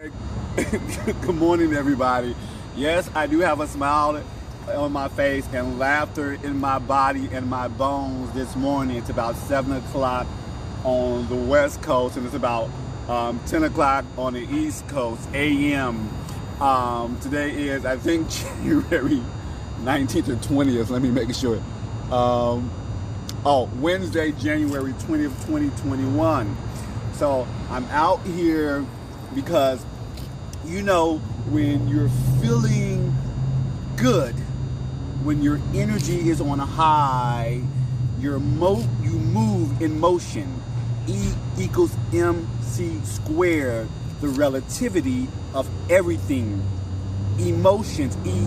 Good morning, everybody. Yes, I do have a smile on my face and laughter in my body and my bones this morning. It's about 7 o'clock on the West Coast, and it's about 10 o'clock on the East Coast, a.m. Today is, I think, January 19th or 20th. Let me make sure. Wednesday, January 20th, 2021. So I'm out here because, you know, when you're feeling good, when your energy is on a high, you move in motion. E equals MC squared, the relativity of everything. Emotions, E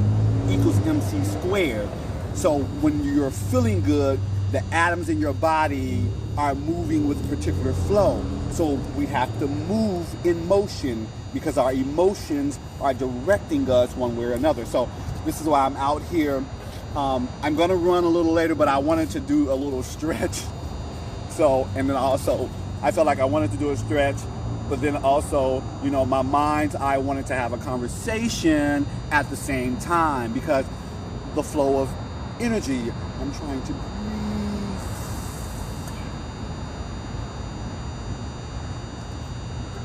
equals MC squared. So when you're feeling good, the atoms in your body are moving with a particular flow. So we have to move in motion because our emotions are directing us one way or another. So this is why I'm out here. I'm gonna run a little later, but I wanted to do a little stretch. So, and then also, I felt like I wanted to do a stretch, but then also, you know, my mind's eye wanted to have a conversation at the same time because the flow of energy. I'm trying to breathe.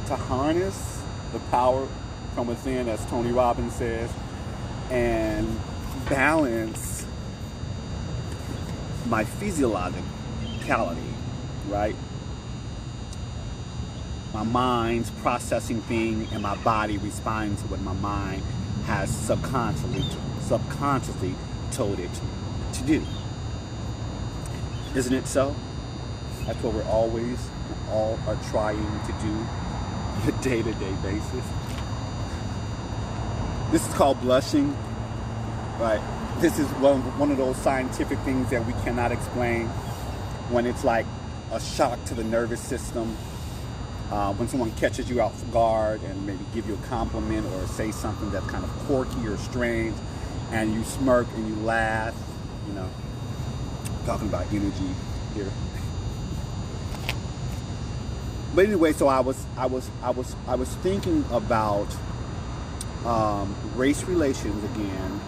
To harness the power from within, as Tony Robbins says, and balance my physiologicality, right? My mind's processing thing and my body responding to what my mind has subconsciously told it to do. Isn't it so? That's what we all are trying to do on a day-to-day basis. This is called blushing, right? This is one of those scientific things that we cannot explain when it's like a shock to the nervous system. When someone catches you off guard and maybe give you a compliment or say something that's kind of quirky or strange, and you smirk and you laugh, you know, talking about energy here. But anyway, so I was thinking about race relations again,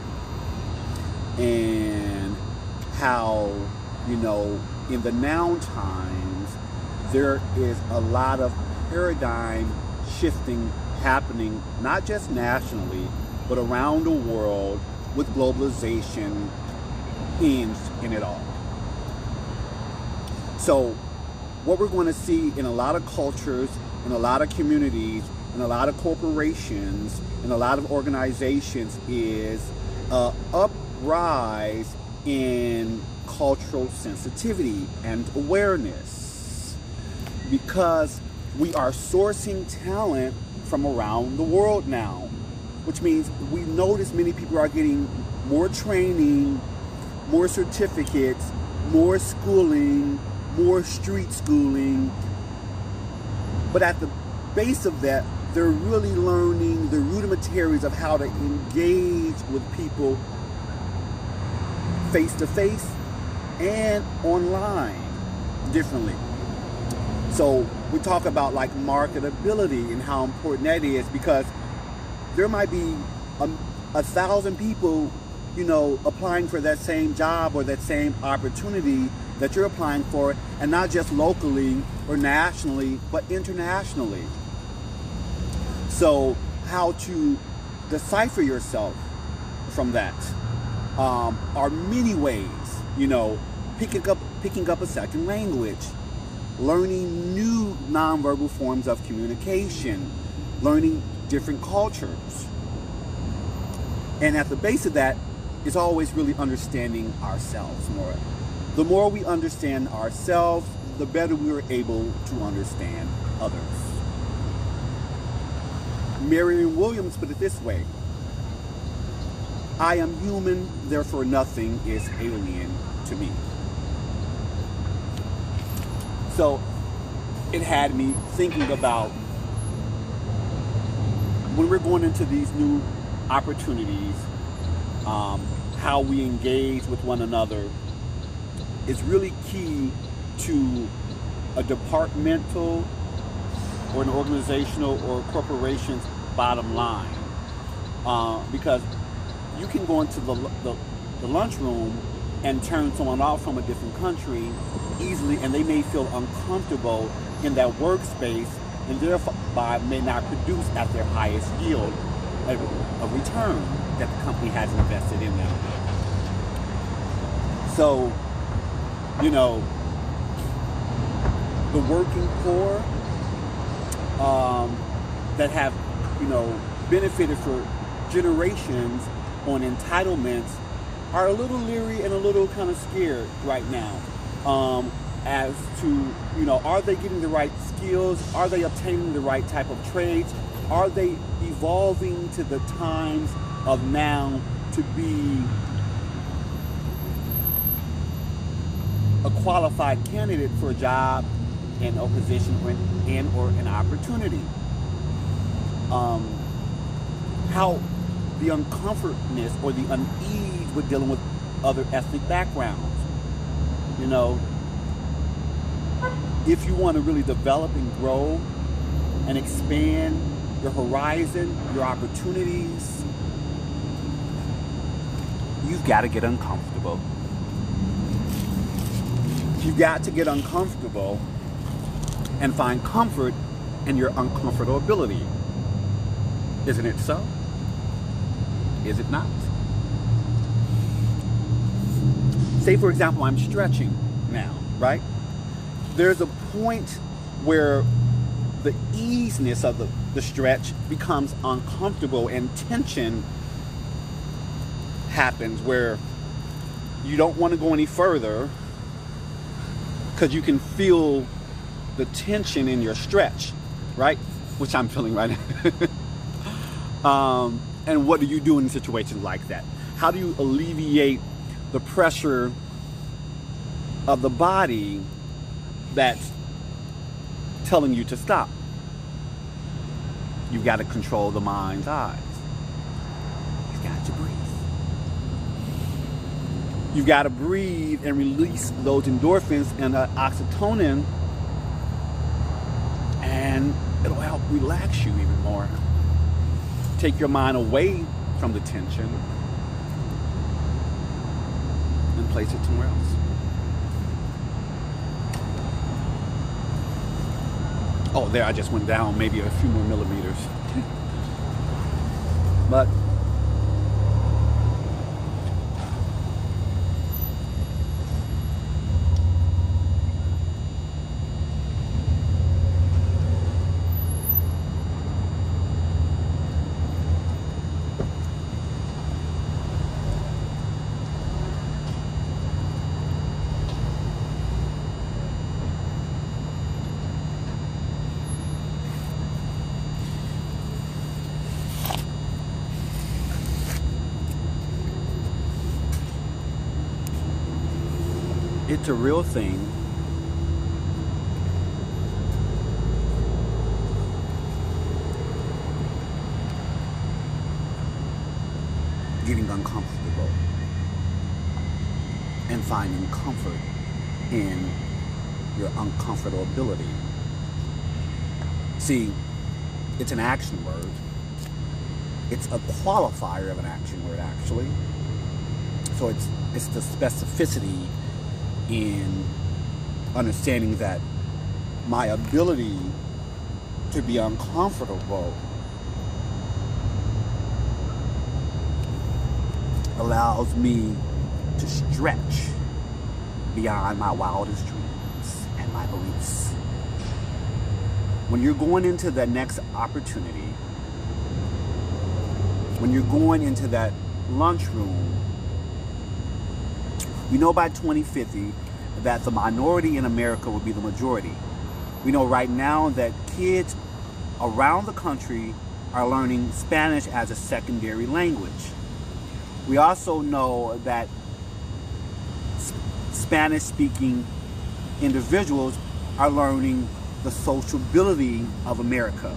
and how, you know, in the now times there is a lot of paradigm shifting happening, not just nationally, but around the world, with globalization hinged in it all. So what we're going to see in a lot of cultures, in a lot of communities, in a lot of corporations, in a lot of organizations is a uprise in cultural sensitivity and awareness, because we are sourcing talent from around the world now, which means we notice many people are getting more training, more certificates, more schooling, more street schooling. But at the base of that, they're really learning the rudimentaries of how to engage with people face to face and online differently. So we talk about like marketability and how important that is, because there might be 1,000 people, you know, applying for that same job or that same opportunity that you're applying for, and not just locally or nationally, but internationally. So how to decipher yourself from that are many ways, you know, picking up a second language, learning new nonverbal forms of communication, learning different cultures. And at the base of that is always really understanding ourselves more. The more we understand ourselves, the better we are able to understand others. Merriam-Webster put it this way: I am human, therefore nothing is alien to me. So it had me thinking about, when we're going into these new opportunities, how we engage with one another is really key to a departmental or an organizational or corporation's bottom line. Because you can go into the lunchroom and turn someone off from a different country easily, and they may feel uncomfortable in that workspace, and thereby may not produce at their highest yield a return that the company has invested in them. So, you know, the working poor that have, you know, benefited for generations on entitlements are a little leery and a little kind of scared right now as to, you know, are they getting the right skills? Are they obtaining the right type of trades? Are they evolving to the times of now to be a qualified candidate for a job and a position or an opportunity? How the uncomfortness or the unease with dealing with other ethnic backgrounds. You know, if you want to really develop and grow and expand your horizon, your opportunities, you've got to get uncomfortable. You've got to get uncomfortable and find comfort in your uncomfortability. Isn't it so? Is it not? Say, for example, I'm stretching now, right? There's a point where the easiness of the stretch becomes uncomfortable and tension happens where you don't want to go any further because you can feel the tension in your stretch, right? Which I'm feeling right now. And what do you do in situations like that? How do you alleviate the pressure of the body that's telling you to stop? You've got to control the mind's eyes. You've got to breathe. You've got to breathe and release those endorphins and oxytocin, and it'll help relax you even more. Take your mind away from the tension and place it somewhere else. Oh, there, I just went down maybe a few more millimeters. But it's a real thing. Getting uncomfortable and finding comfort in your uncomfortability. See, it's an action word. It's a qualifier of an action word, actually. So it's the specificity in understanding that my ability to be uncomfortable allows me to stretch beyond my wildest dreams and my beliefs. When you're going into the next opportunity, when you're going into that lunchroom, we know by 2050 that the minority in America will be the majority. We know right now that kids around the country are learning Spanish as a secondary language. We also know that Spanish-speaking individuals are learning the sociability of America.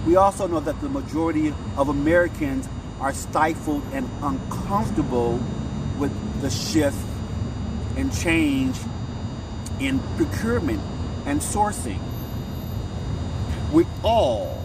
We also know that the majority of Americans are stifled and uncomfortable with the shift and change in procurement and sourcing. We all